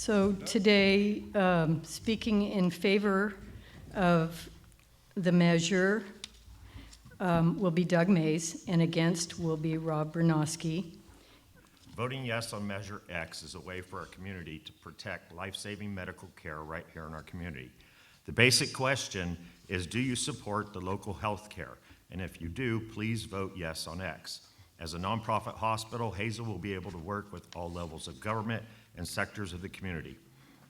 So today, speaking in favor of the measure will be Doug Mays, and against will be Rob Bernosky. Voting yes on Measure X is a way for our community to protect life-saving medical care right here in our community. The basic question is, do you support the local health care? And if you do, please vote yes on X. As a nonprofit hospital, Hazel will be able to work with all levels of government and sectors of the community.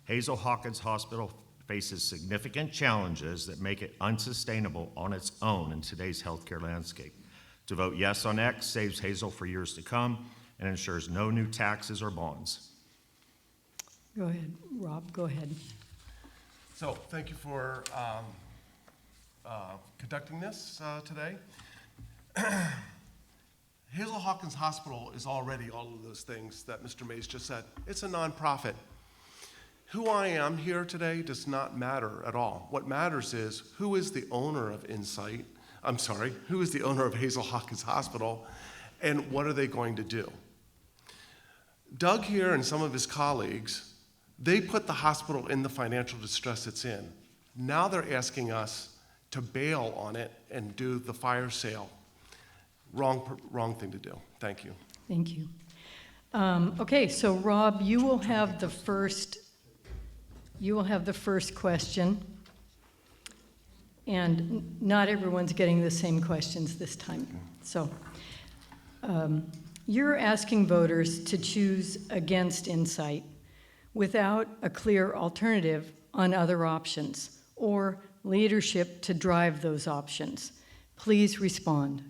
Hazel Hawkins Hospital faces significant challenges that make it unsustainable on its own in today's healthcare landscape. To vote yes on X saves Hazel for years to come and ensures no new taxes or bonds. Go ahead, Rob, go ahead. So thank you for conducting this today. Hazel Hawkins Hospital is already all of those things that Mr. Mays just said. It's a nonprofit. Who I am here today does not matter at all. What matters is who is the owner of who is the owner of Hazel Hawkins Hospital, and what are they going to do? Doug here and some of his colleagues, they put the hospital in the financial distress it's in. Now they're asking us to bail on it and do the fire sale. Wrong thing to do. Thank you. Thank you. Okay, so Rob, you will have the first question, and not everyone's getting the same questions this time. So you're asking voters to choose against Insight without a clear alternative on other options or leadership to drive those options. Please respond.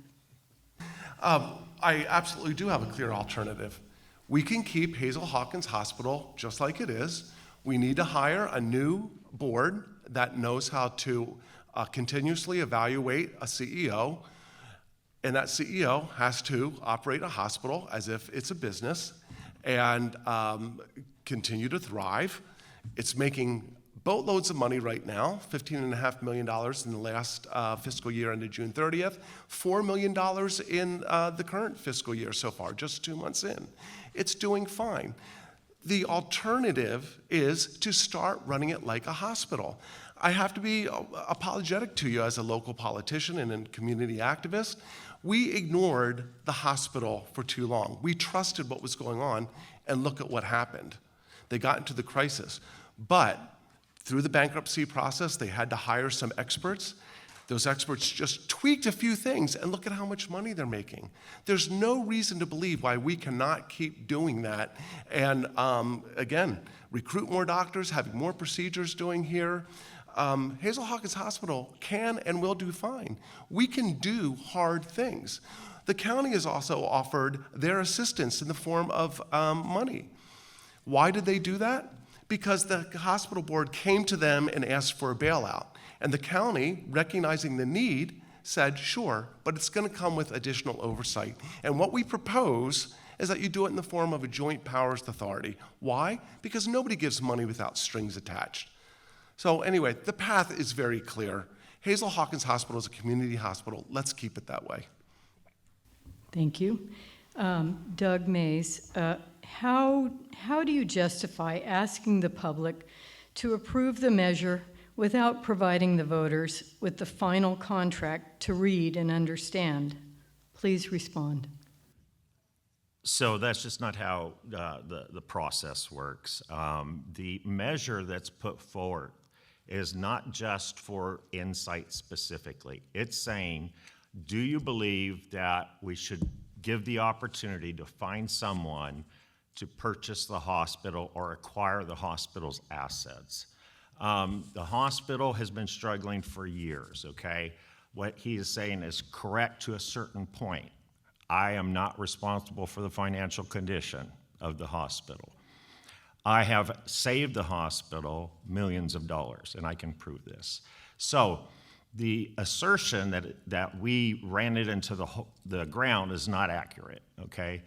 I absolutely do have a clear alternative. We can keep Hazel Hawkins Hospital just like it is. We need to hire a new board that knows how to continuously evaluate a CEO, and that CEO has to operate a hospital as if it's a business and continue to thrive. It's making boatloads of money right now, $15.5 million in the last fiscal year ended June 30th, $4 million in the current fiscal year so far, just 2 months in. It's doing fine. The alternative is to start running it like a hospital. I have to be apologetic to you as a local politician and a community activist. We ignored the hospital for too long. We trusted what was going on, and look at what happened. They got into the crisis. But through the bankruptcy process, they had to hire some experts. Those experts just tweaked a few things, and look at how much money they're making. There's no reason to believe why we cannot keep doing that. And again, recruit more doctors, having more procedures doing here. Hazel Hawkins Hospital can and will do fine. We can do hard things. The county has also offered their assistance in the form of money. Why did they do that? Because the hospital board came to them and asked for a bailout. And the county, recognizing the need, said, sure, but it's going to come with additional oversight. And what we propose is that you do it in the form of a joint powers authority. Why? Because nobody gives money without strings attached. So anyway, the path is very clear. Hazel Hawkins Hospital is a community hospital. Let's keep it that way. Thank you. Doug Mays, how do you justify asking the public to approve the measure without providing the voters with the final contract to read and understand? Please respond. So that's just not how the process works. The measure that's put forward is not just for Insight specifically. It's saying, do you believe that we should give the opportunity to find someone to purchase the hospital or acquire the hospital's assets? The hospital has been struggling for years, okay? What he is saying is correct to a certain point. I am not responsible for the financial condition of the hospital. I have saved the hospital millions of dollars, and I can prove this. So the assertion that we ran it into the ground is not accurate, okay?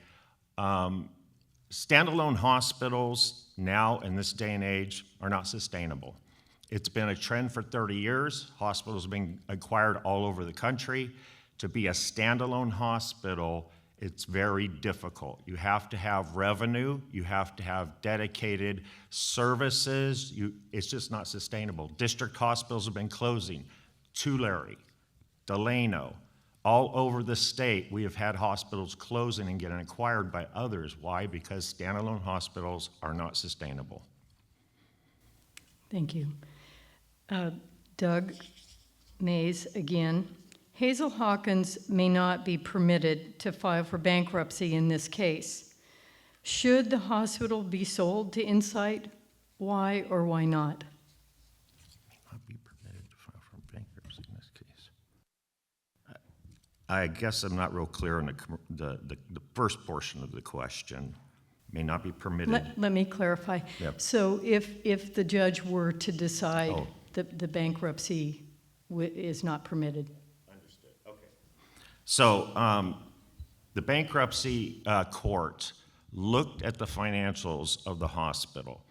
Standalone hospitals now in this day and age are not sustainable. It's been a trend for 30 years. Hospitals have been acquired all over the country. To be a standalone hospital It's very difficult. You have to have revenue, you have to have dedicated services. It's just not sustainable. District hospitals have been closing. Tulare, Delano, all over the state, we have had hospitals closing and getting acquired by others. Why? Because standalone hospitals are not sustainable. Thank you. Doug Mays, again. Hazel Hawkins may not be permitted to file for bankruptcy in this case. Should the hospital be sold to Insight? Why or why not? May not be permitted to file for bankruptcy in this case. I guess I'm not real clear on the first portion of the question. May not be permitted. Let me clarify. Yep. So if the judge were to decide Oh. that the bankruptcy is not permitted? Understood. Okay. So the bankruptcy court looked at the financials of the hospital.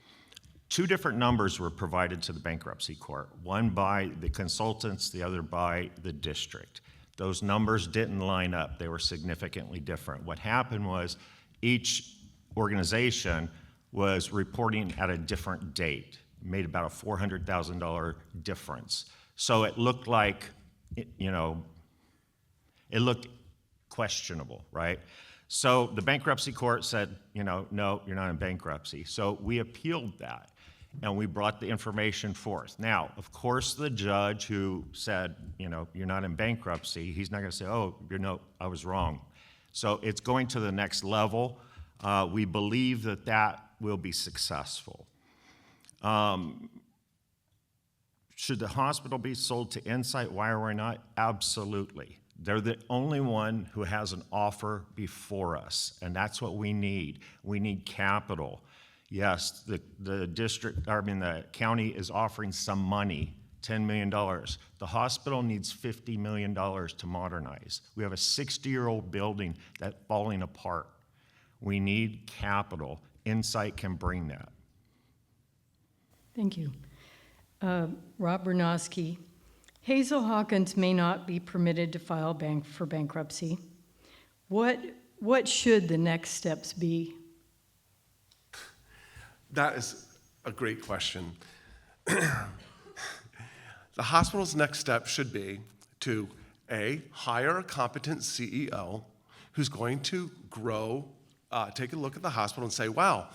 Two different numbers were provided to the bankruptcy court, one by the consultants, the other by the district. Those numbers didn't line up. They were significantly different. What happened was each organization was reporting at a different date, made about a $400,000 difference. So it looked like, it looked questionable, right? So the bankruptcy court said, no, you're not in bankruptcy. So we appealed that, and we brought the information forth. Now, of course, the judge who said, you're not in bankruptcy, he's not going to say, I was wrong. So it's going to the next level. We believe that will be successful. Should the hospital be sold to Insight? Why or why not? Absolutely. They're the only one who has an offer before us, and that's what we need. We need capital. Yes, the county is offering some money, $10 million. The hospital needs $50 million to modernize. We have a 60-year-old building that's falling apart. We need capital. Insight can bring that. Thank you. Rob Bernosky. Hazel Hawkins may not be permitted to file for bankruptcy. What should the next steps be? That is a great question. The hospital's next step should be to, A, hire a competent CEO who's going to grow, take a look at the hospital and say, wow,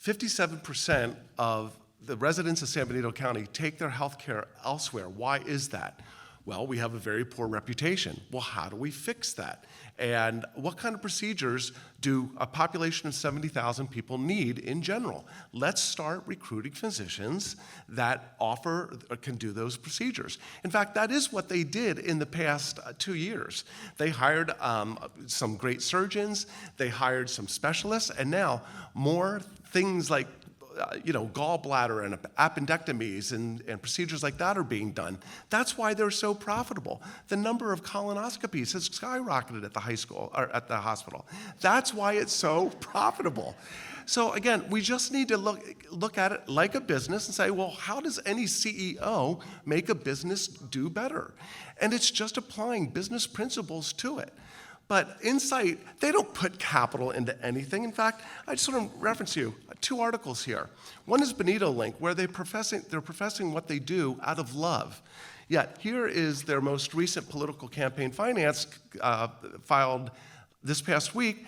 57% of the residents of San Benito County take their health care elsewhere. Why is that? Well, we have a very poor reputation. Well, how do we fix that? And what kind of procedures do a population of 70,000 people need in general? Let's start recruiting physicians that can do those procedures. In fact, that is what they did in the past 2 years. They hired some great surgeons, they hired some specialists, and now more things like gallbladder and appendectomies and procedures like that are being done. That's why they're so profitable. The number of colonoscopies has skyrocketed at the hospital. That's why it's so profitable. So again, we just need to look at it like a business and say, well, how does any CEO make a business do better? And it's just applying business principles to it. But Insight, they don't put capital into anything. In fact, I just want to reference you 2 articles here. One is Benito Link, where they're professing what they do out of love. Yet here is their most recent political campaign finance filed this past week.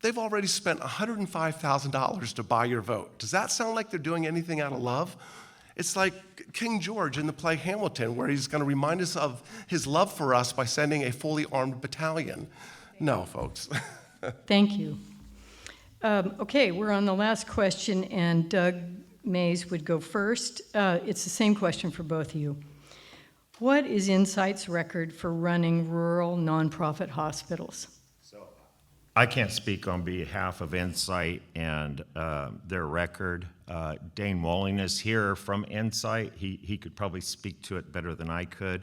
They've already spent $105,000 to buy your vote. Does that sound like they're doing anything out of love? It's like King George in the play Hamilton, where he's going to remind us of his love for us by sending a fully armed battalion. No, folks. Thank you. Okay, we're on the last question, and Doug Mays would go first. It's the same question for both of you. What is Insight's record for running rural nonprofit hospitals? I can't speak on behalf of Insight and their record. Dane Walling is here from Insight. He could probably speak to it better than I could.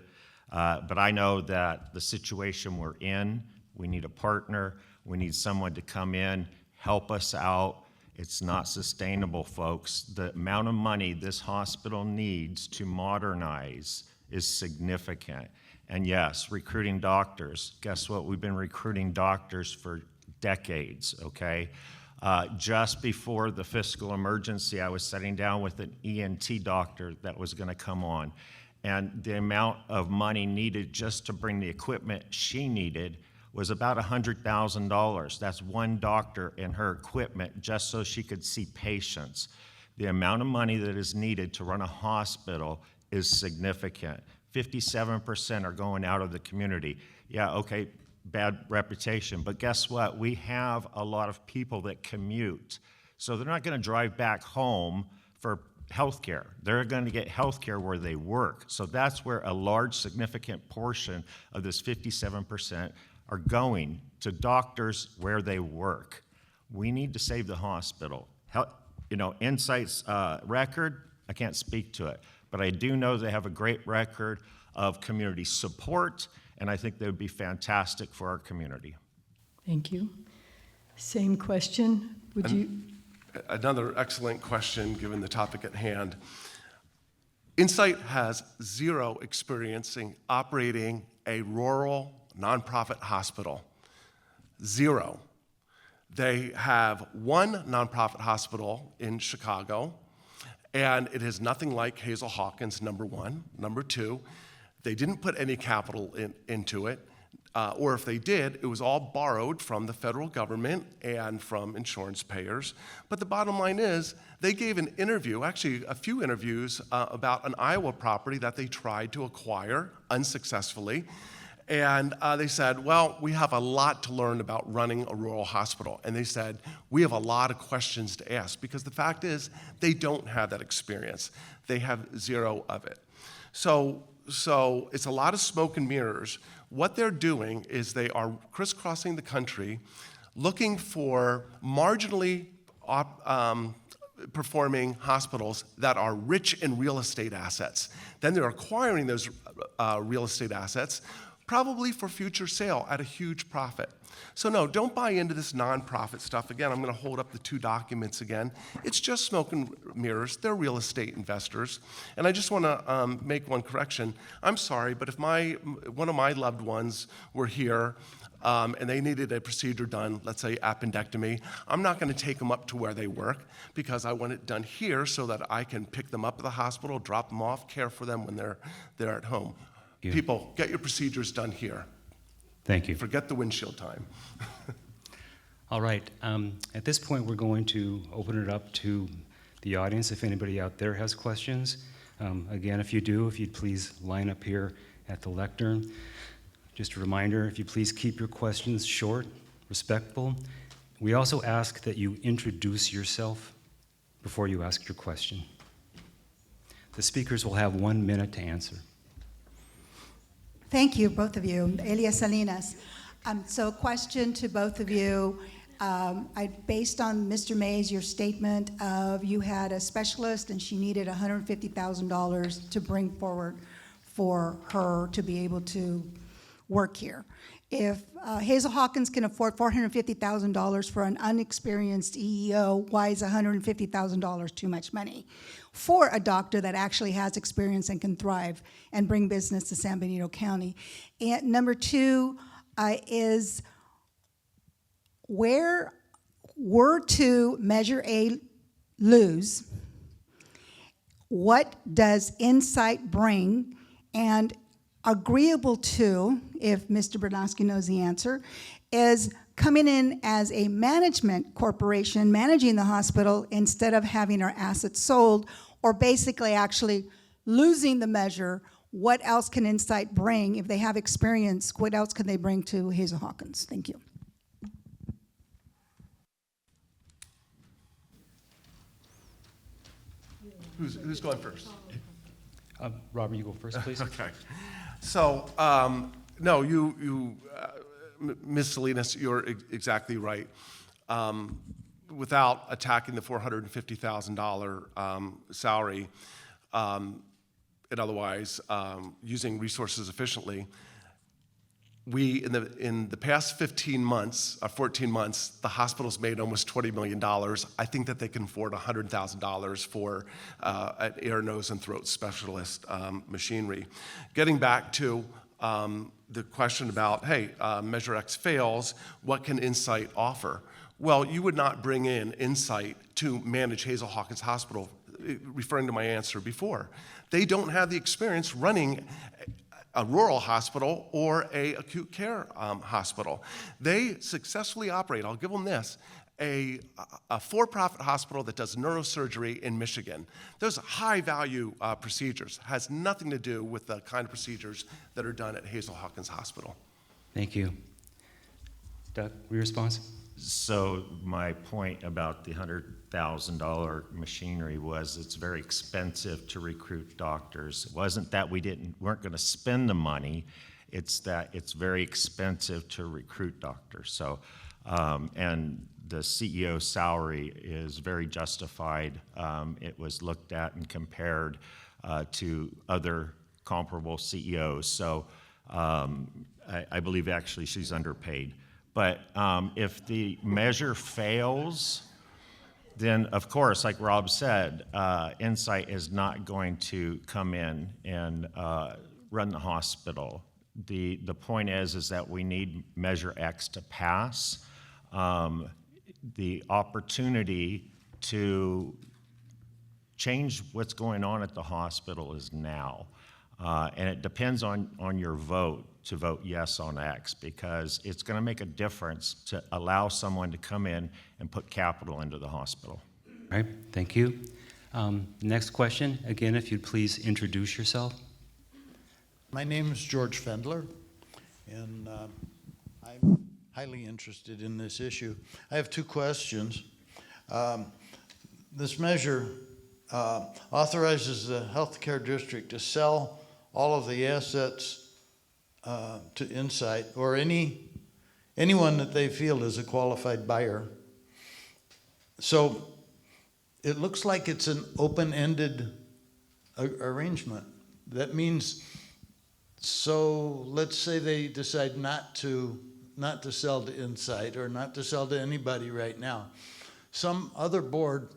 But I know that the situation we're in, we need a partner. We need someone to come in, help us out. It's not sustainable, folks. The amount of money this hospital needs to modernize is significant. And yes, recruiting doctors. Guess what? We've been recruiting doctors for decades, okay? Just before the fiscal emergency, I was sitting down with an ENT doctor that was gonna come on, and the amount of money needed just to bring the equipment she needed was about $100,000. That's one doctor and her equipment just so she could see patients. The amount of money that is needed to run a hospital is significant. 57% are going out of the community. Yeah, okay, bad reputation, but guess what? We have a lot of people that commute. So they're not gonna drive back home for healthcare. They're gonna get healthcare where they work. So that's where a large, significant portion of this 57% are going to doctors where they work. We need to save the hospital. Insight's record, I can't speak to it, but I do know they have a great record of community support, and I think they would be fantastic for our community. Thank you. Same question. Would you? Another excellent question, given the topic at hand. Insight has zero experience operating a rural nonprofit hospital. Zero. They have one nonprofit hospital in Chicago, and it is nothing like Hazel Hawkins, number one. Number two, they didn't put any capital into it, or if they did, it was all borrowed from the federal government and from insurance payers. But the bottom line is, they gave an interview, actually a few interviews, about an Iowa property that they tried to acquire unsuccessfully. And they said, well, we have a lot to learn about running a rural hospital. And they said, we have a lot of questions to ask, because the fact is, they don't have that experience. They have zero of it. So it's a lot of smoke and mirrors. What they're doing is they are crisscrossing the country, looking for marginally performing hospitals that are rich in real estate assets. Then they're acquiring those real estate assets, probably for future sale at a huge profit. So no, don't buy into this nonprofit stuff. Again, I'm going to hold up the two documents again. It's just smoke and mirrors. They're real estate investors. And I just want to make one correction. I'm sorry, but if one of my loved ones were here and they needed a procedure done, let's say appendectomy, I'm not going to take them up to where they work, because I want it done here so that I can pick them up at the hospital, drop them off, care for them when they're at home. Yeah. People, get your procedures done here. Thank you. Forget the windshield time. All right. At this point, we're going to open it up to the audience. If anybody out there has questions, again, if you do, if you'd please line up here at the lectern. Just a reminder, if you please keep your questions short, respectful. We also ask that you introduce yourself before you ask your question. The speakers will have 1 minute to answer. Thank you, both of you. Elia Salinas. So a question to both of you. Based on Mr. Mays, your statement of you had a specialist and she needed $150,000 to bring forward for her to be able to work here. If Hazel Hawkins can afford $450,000 for an unexperienced EEO, why is $150,000 too much money for a doctor that actually has experience and can thrive and bring business to San Benito County? And number two is, where we're to Measure A lose, what does Insight bring? And agreeable to, if Mr. Bernosky knows the answer, is coming in as a management corporation, managing the hospital instead of having our assets sold, or basically actually losing the measure. What else can Insight bring? If they have experience, what else can they bring to Hazel Hawkins? Thank you. Who's going first? Robert, you go first, please. Okay. So, no, Ms. Salinas, you're exactly right. Without attacking the $450,000 salary, and otherwise using resources efficiently, we, in the past 15 months, 14 months, the hospital's made almost $20 million. I think that they can afford $100,000 for an ear, nose, and throat specialist machinery. Getting back to the question about, hey, Measure X fails, what can Insight offer? Well, you would not bring in Insight to manage Hazel Hawkins Hospital, referring to my answer before. They don't have the experience running a rural hospital or a acute care hospital. They successfully operate, I'll give them this, a for-profit hospital that does neurosurgery in Michigan. Those high-value procedures has nothing to do with the kind of procedures that are done at Hazel Hawkins Hospital. Thank you. Doug, your response? So my point about the $100,000 machinery was it's very expensive to recruit doctors. It wasn't that weren't going to spend the money, it's that it's very expensive to recruit doctors. So, and the CEO's salary is very justified. It was looked at and compared to other comparable CEOs. So I believe actually she's underpaid. But if the measure fails, then of course, like Rob said, Insight is not going to come in and run the hospital. The point is that we need Measure X to pass. The opportunity to change what's going on at the hospital is now. And it depends on your vote to vote yes on X, because it's going to make a difference to allow someone to come in and put capital into the hospital. All right, thank you. Next question, again, if you'd please introduce yourself. My name is George Fendler, and I'm highly interested in this issue. I have two questions. This measure authorizes the healthcare district to sell all of the assets to Insight or anyone that they feel is a qualified buyer. So it looks like it's an open-ended arrangement. That means, so let's say they decide not to sell to Insight or not to sell to anybody right now. Some other board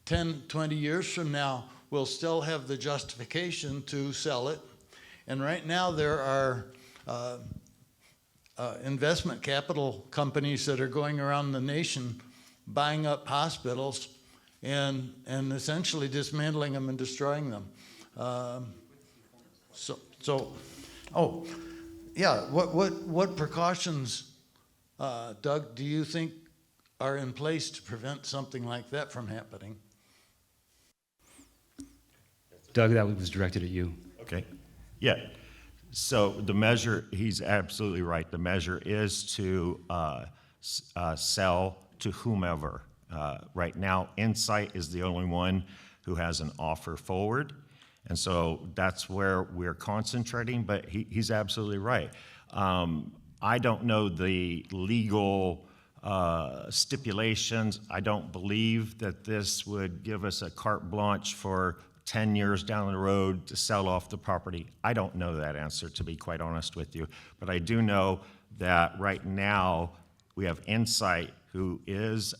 10, 20 years from now will still have the justification to sell it. And right now there are investment capital companies that are going around the nation buying up hospitals and essentially dismantling them and destroying them. What precautions, Doug, do you think are in place to prevent something like that from happening? Doug, that was directed at you. Okay. Yeah. So the measure, he's absolutely right. The measure is to sell to whomever. Right now, Insight is the only one who has an offer forward. And so that's where we're concentrating, but he's absolutely right. I don't know the legal stipulations. I don't believe that this would give us a carte blanche for 10 years down the road to sell off the property. I don't know that answer, to be quite honest with you. But I do know that right now we have Insight who is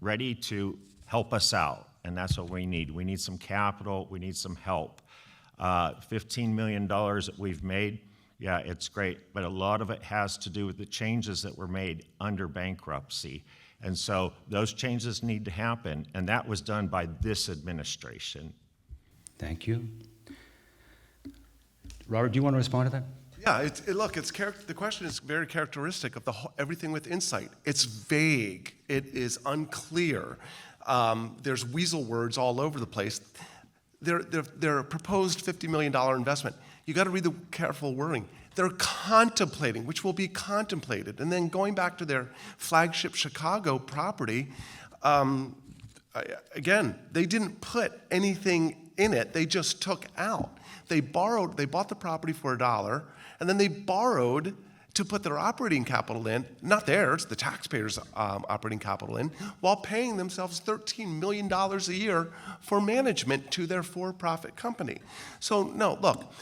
ready to help us out, and that's what we need. We need some capital. We need some help. $15 million that we've made, yeah, it's great, but a lot of it has to do with the changes that were made under bankruptcy. And so those changes need to happen, and that was done by this administration. Thank you. Robert, do you want to respond to that? Yeah, the question is very characteristic of everything with Insight. It's vague. It is unclear. There's weasel words all over the place. Their proposed $50 million investment. You got to read the careful wording. They're contemplating, which will be contemplated. And then going back to their flagship Chicago property, again, they didn't put anything in it. They just took out. They bought the property for $1, and then they borrowed to put their operating capital in, not theirs, the taxpayers' operating capital in, while paying themselves $13 million a year for management to their for-profit company. So no, look,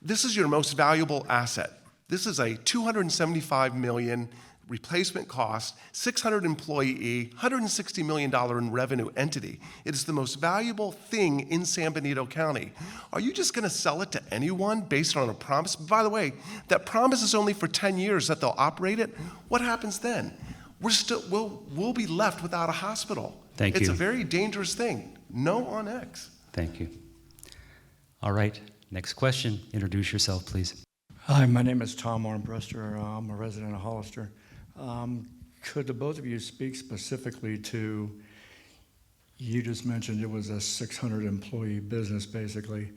this is your most valuable asset. This is a $275 million replacement cost, 600 employee, $160 million in revenue entity. It is the most valuable thing in San Benito County. Are you just going to sell it to anyone based on a promise? By the way, that promise is only for 10 years that they'll operate it. What happens then? We'll be left without a hospital. Thank you. It's a very dangerous thing. No on X. Thank you. All right, next question. Introduce yourself, please. Hi, my name is Tom Armbruster. I'm a resident of Hollister. Could the both of you speak specifically to, you just mentioned it was a 600 employee business basically.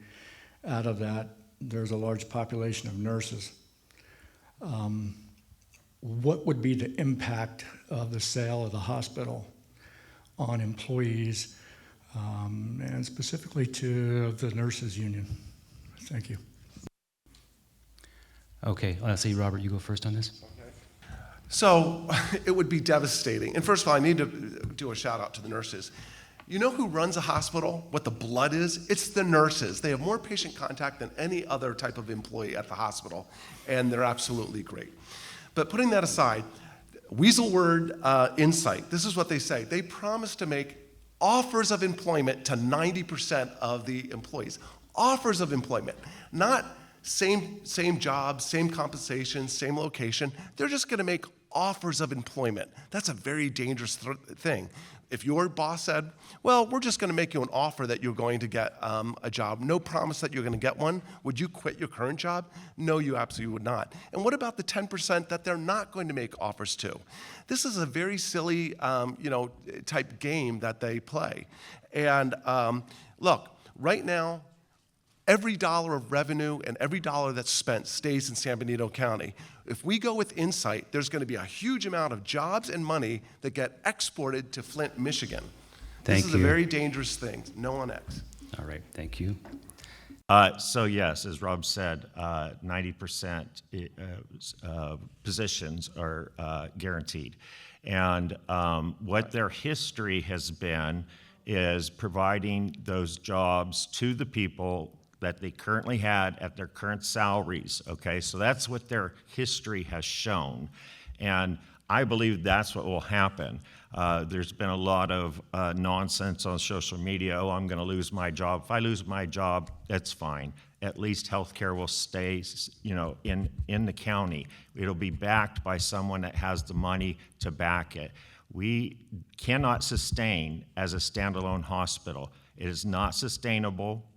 Out of that, there's a large population of nurses. What would be the impact of the sale of the hospital on employees, and specifically to the nurses union? Thank you. Okay, I'll say, Robert, you go first on this. So it would be devastating. And first of all, I need to do a shout out to the nurses. You know who runs a hospital, what the blood is? It's the nurses. They have more patient contact than any other type of employee at the hospital, and they're absolutely great. But putting that aside, weasel word insight, this is what they say. They promise to make offers of employment to 90% of the employees. Offers of employment, not same job, same compensation, same location. They're just going to make offers of employment. That's a very dangerous thing. If your boss said, well, we're just going to make you an offer that you're going to get a job, no promise that you're going to get one, would you quit your current job? No, you absolutely would not. And what about the 10% that they're not going to make offers to? This is a very silly, type game that they play. And look, right now, every dollar of revenue and every dollar that's spent stays in San Benito County. If we go with Insight, there's going to be a huge amount of jobs and money that get exported to Flint, Michigan. Thank This is you. a very dangerous thing. No on X. All right, thank you. So yes, as Rob said, 90% positions are guaranteed. And what their history has been is providing those jobs to the people that they currently had at their current salaries, okay? So that's what their history has shown. And I believe that's what will happen. There's been a lot of nonsense on social media. Oh, I'm gonna lose my job. If I lose my job, that's fine. At least healthcare will stay, in the county. It'll be backed by someone that has the money to back it. We cannot sustain as a standalone hospital. It is not sustainable.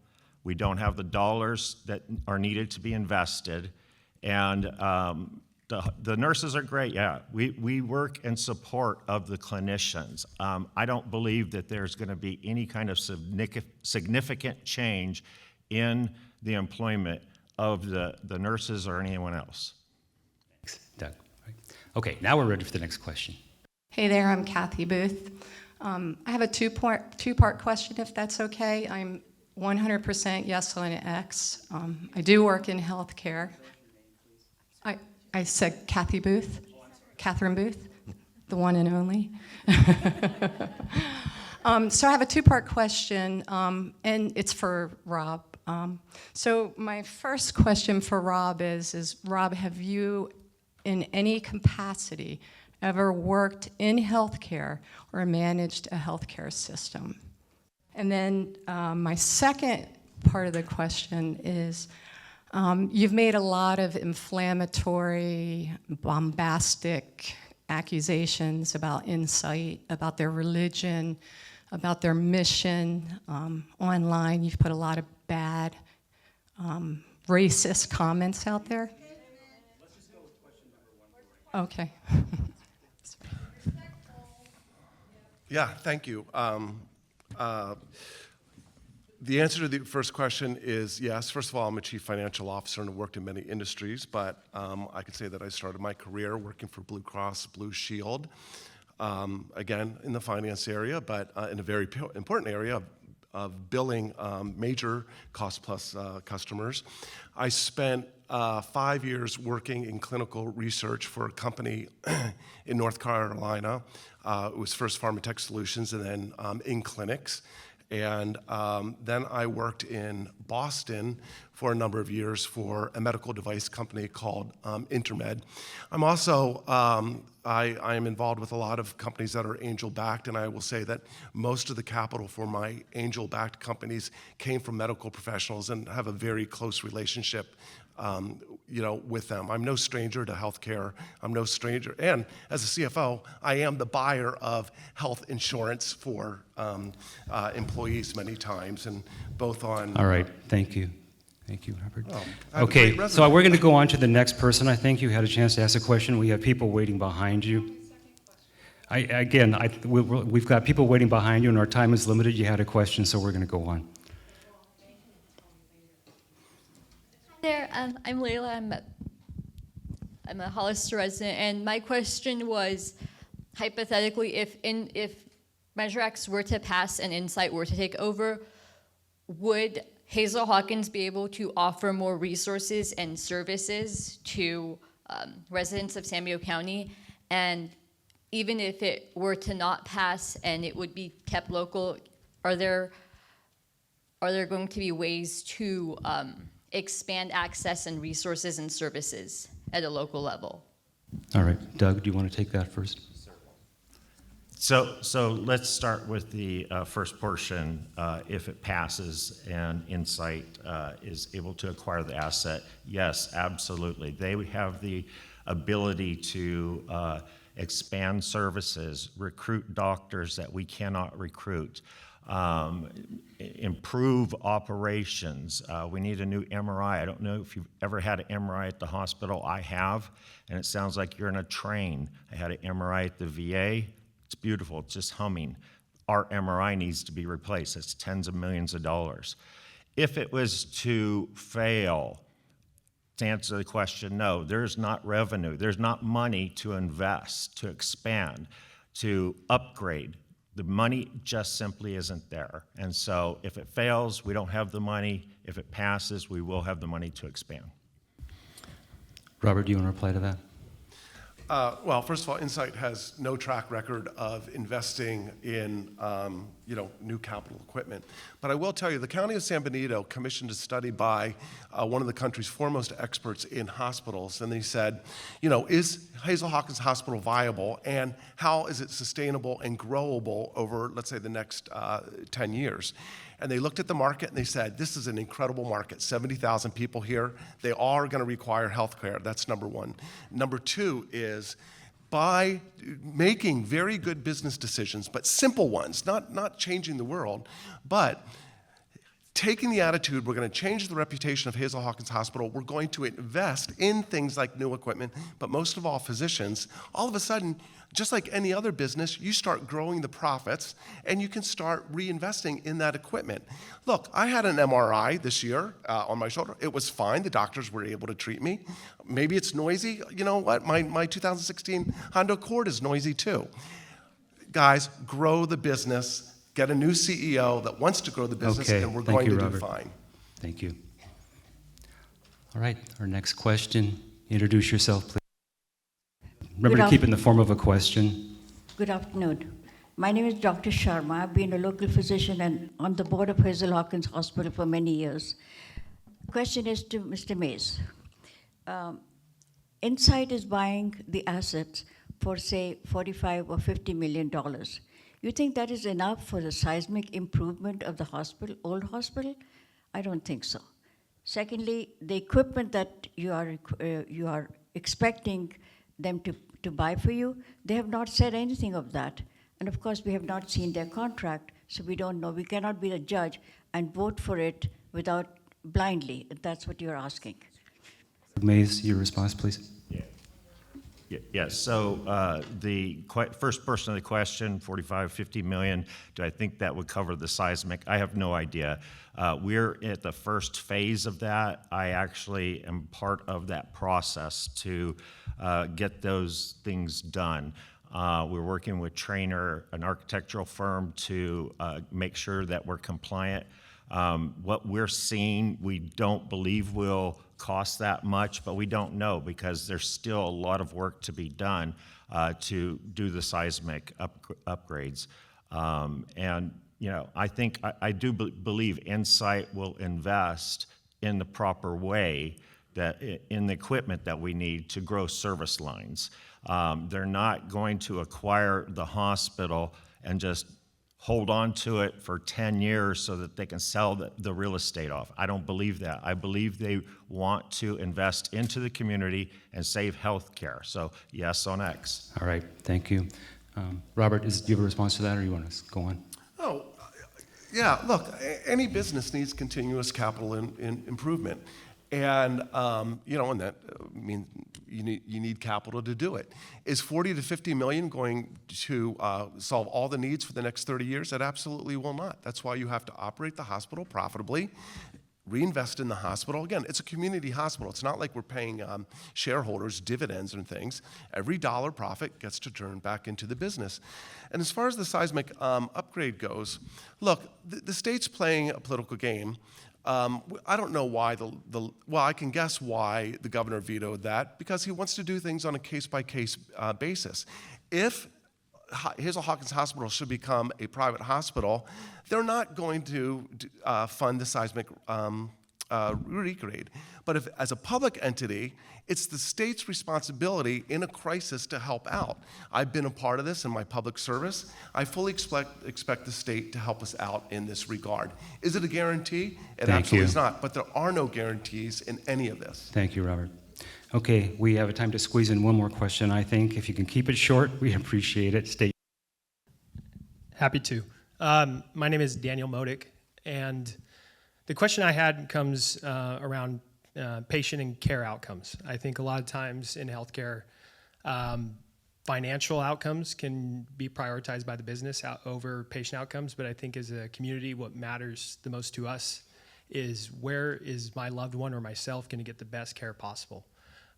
We don't have the dollars that are needed to be invested. And the nurses are great, yeah. We work in support of the clinicians. I don't believe that there's gonna be any kind of significant change in the employment of the nurses or anyone else. Thanks, Doug. All right. Okay, now we're ready for the next question. Hey there, I'm Kathy Booth. I have a two-part question, if that's okay. I'm 100% yes on X. I do work in healthcare. I said Kathy Booth, Catherine Booth, the one and only. So I have a two-part question, and it's for Rob. So my first question for Rob is Rob, have you, in any capacity, ever worked in healthcare or managed a healthcare system? And then my second part of the question is, you've made a lot of inflammatory, bombastic accusations about Insight, about their religion, about their mission. Online, you've put a lot of bad, racist comments out there. Let's just go with question number 1. Okay. Yeah, thank you. The answer to the first question is yes. First of all, I'm a chief financial officer and have worked in many industries, but I can say that I started my career working for Blue Cross Blue Shield, again, in the finance area, but in a very important area of billing major cost-plus customers. I spent 5 years working in clinical research for a company in North Carolina. It was first Pharmatech Solutions and then in clinics. And then I worked in Boston for a number of years for a medical device company called Intermed. I'm also I am involved with a lot of companies that are angel-backed, and I will say that most of the capital for my angel-backed companies came from medical professionals and have a very close relationship with them. I'm no stranger to healthcare. I'm no stranger. And as a CFO, I am the buyer of health insurance for employees many times, and both on. All right, thank you. Thank you, Robert. I have a Okay, great resume. so we're going to go on to the next person. I think you had a chance to ask a question. We have people waiting behind you. We've got people waiting behind you, and our time is limited. You had a question, so we're going to go on. There, I'm Layla. I'm a Hollister resident, and my question was, hypothetically, if Measure X were to pass and Insight were to take over, would Hazel Hawkins be able to offer more resources and services to residents of San Diego County? And even if it were to not pass and it would be kept local, are there going to be ways to expand access and resources and services at a local level? All right, Doug, do you want to take that first? So let's start with the first portion. If it passes and Insight is able to acquire the asset, yes, absolutely. They would have the ability to expand services, recruit doctors that we cannot recruit, improve operations. We need a new MRI. I don't know if you've ever had an MRI at the hospital. I have, and it sounds like you're in a train. I had an MRI at the VA. It's beautiful, it's just humming. Our MRI needs to be replaced. It's tens of millions of dollars. If it was to fail, to answer the question, no, there's not revenue. There's not money to invest, to expand, to upgrade. The money just simply isn't there. And so if it fails, we don't have the money. If it passes, we will have the money to expand. Robert, do you want to reply to that? Well, first of all, Insight has no track record of investing in, new capital equipment. But I will tell you, the County of San Benito commissioned a study by one of the country's foremost experts in hospitals, and they said, is Hazel Hawkins Hospital viable, and how is it sustainable and growable over, let's say, the next 10 years? And they looked at the market and they said, this is an incredible market, 70,000 people here. They all are going to require health care. That's number one. Number two is by making very good business decisions, but simple ones, not changing the world, but taking the attitude, we're going to change the reputation of Hazel Hawkins Hospital, we're going to invest in things like new equipment, but most of all, physicians, all of a sudden, just like any other business, you start growing the profits and you can start reinvesting in that equipment. Look, I had an MRI this year on my shoulder. It was fine. The doctors were able to treat me. Maybe it's noisy. You know what? My 2016 Honda Accord is noisy too. Guys, grow the business. Get a new CEO that wants to grow the business, Okay, and we're thank going you, to Robert. do fine. Thank you. All right, our next question. Introduce yourself, please. Remember to keep it in the form of a question. Good afternoon. My name is Dr. Sharma. I've been a local physician and on the board of Hazel Hawkins Hospital for many years. Question is to Mr. Mays. Insight is buying the assets for, say, $45 or $50 million. You think that is enough for the seismic improvement of the hospital, old hospital? I don't think so. Secondly, the equipment that you are expecting them to buy for you, they have not said anything of that. And of course, we have not seen their contract, so we don't know. We cannot be the judge and vote for it without blindly, if that's what you're asking. Mays, your response, please. Yes, so the first portion of the question, 45, 50 million, do I think that would cover the seismic? I have no idea. We're at the first phase of that. I actually am part of that process to get those things done. We're working with Trainer, an architectural firm, to make sure that we're compliant. What we're seeing, we don't believe will cost that much, but we don't know because there's still a lot of work to be done to do the seismic upgrades. And I think I do believe Insight will invest in the proper way in the equipment that we need to grow service lines. They're not going to acquire the hospital and just hold on to it for 10 years so that they can sell the real estate off. I don't believe that. I believe they want to invest into the community and save health care. So yes on X. All right, thank you. Robert, do you have a response to that, or you want to go on? Oh, yeah, look, any business needs continuous capital improvement. And, and that means you need capital to do it. Is 40 to 50 million going to solve all the needs for the next 30 years? It absolutely will not. That's why you have to operate the hospital profitably, reinvest in the hospital. Again, it's a community hospital. It's not like we're paying shareholders dividends and things. Every dollar profit gets to turn back into the business. And as far as the seismic upgrade goes, look, the state's playing a political game. I don't know why well, I can guess why the governor vetoed that, because he wants to do things on a case-by-case basis. If Hazel Hawkins Hospital should become a private hospital, they're not going to fund the seismic regrade. But if, as a public entity, it's the state's responsibility in a crisis to help out. I've been a part of this in my public service. I fully expect the state to help us out in this regard. Is it a guarantee? It absolutely is not, but there are no guarantees in any of this. Thank you, Robert. Okay, we have a time to squeeze in one more question, I think. If you can keep it short, we appreciate it. State. Happy to. My name is Daniel Modick, and the question I had comes around patient and care outcomes. I think a lot of times in healthcare, financial outcomes can be prioritized by the business over patient outcomes, but I think as a community, what matters the most to us is, where is my loved one or myself going to get the best care possible?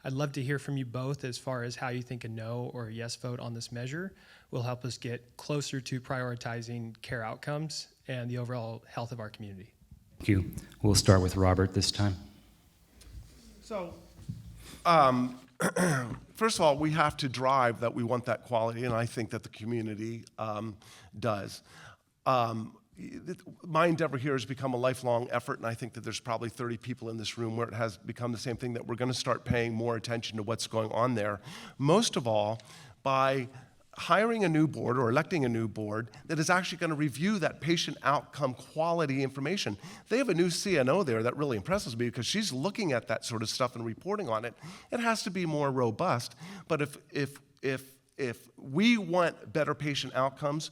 I'd love to hear from you both as far as how you think a no or a yes vote on this measure will help us get closer to prioritizing care outcomes and the overall health of our community. Thank you. We'll start with Robert this time. So, first of all, we have to drive that we want that quality, and I think that the community does. My endeavor here has become a lifelong effort, and I think that there's probably 30 people in this room where it has become the same thing, that we're going to start paying more attention to what's going on there. Most of all, by hiring a new board or electing a new board that is actually going to review that patient outcome quality information. They have a new CNO there that really impresses me, because she's looking at that sort of stuff and reporting on it. It has to be more robust, but if we want better patient outcomes,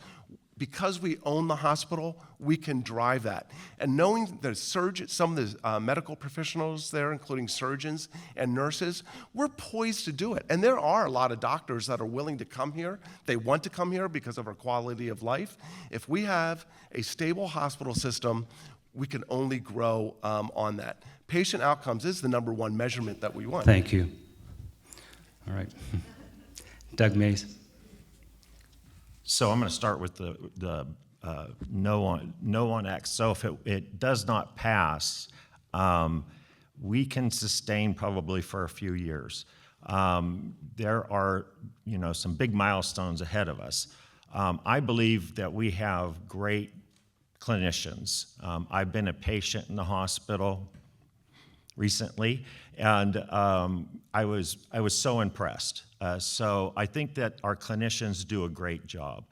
because we own the hospital, we can drive that. And knowing the some of the medical professionals there, including surgeons and nurses, we're poised to do it. And there are a lot of doctors that are willing to come here. They want to come here because of our quality of life. If we have a stable hospital system, we can only grow on that. Patient outcomes is the #1 measurement that we want. Thank you. All right. Doug Mays. So I'm going to start with the no on X. So if it does not pass, we can sustain probably for a few years. There are some big milestones ahead of us. I believe that we have great clinicians. I've been a patient in the hospital recently, and I was so impressed. So I think that our clinicians do a great job.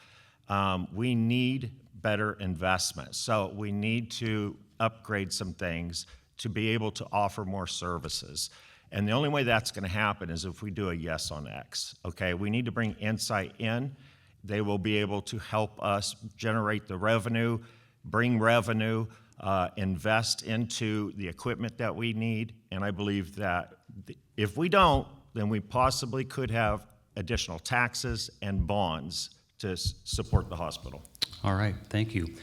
We need better investment. So we need to upgrade some things to be able to offer more services. And the only way that's going to happen is if we do a yes on X. Okay, we need to bring Insight in. They will be able to help us generate the revenue, bring revenue, invest into the equipment that we need. And I believe that if we don't, then we possibly could have additional taxes and bonds to support the hospital. All right, thank you.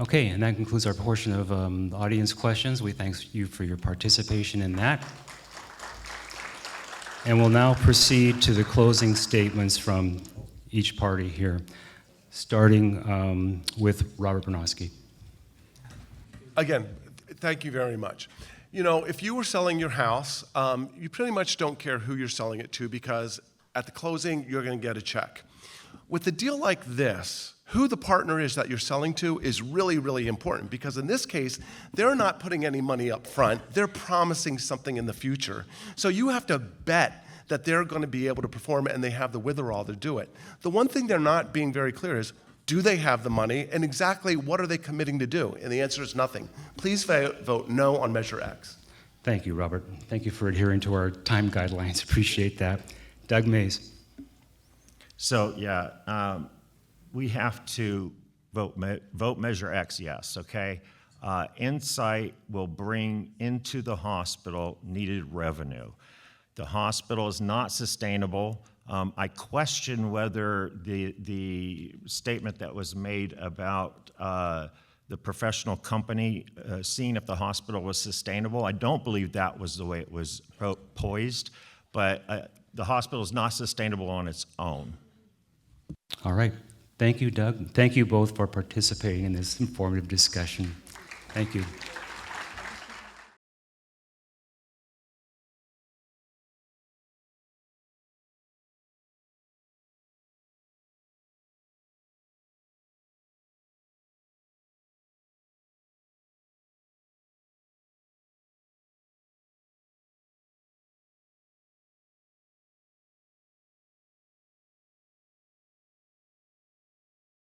Okay, and that concludes our portion of the audience questions. We thank you for your participation in that. And we'll now proceed to the closing statements from each party here, starting with Robert Bernosky. Again, thank you very much. If you were selling your house, you pretty much don't care who you're selling it to, because at the closing, you're going to get a check. With a deal like this, who the partner is that you're selling to is really, really important, because in this case, they're not putting any money up front. They're promising something in the future. So you have to bet that they're going to be able to perform and they have the wherewithal to do it. The one thing they're not being very clear is, do they have the money, and exactly what are they committing to do? And the answer is nothing. Please vote no on Measure X. Thank you, Robert. Thank you for adhering to our time guidelines. Appreciate that. Doug Mays. So, yeah, we have to vote Measure X, yes, okay? Insight will bring into the hospital needed revenue. The hospital is not sustainable. I question whether the statement that was made about the professional company seeing if the hospital was sustainable, I don't believe that was the way it was poised, but the hospital is not sustainable on its own. All right. Thank you, Doug. Thank you both for participating in this informative discussion. Thank you.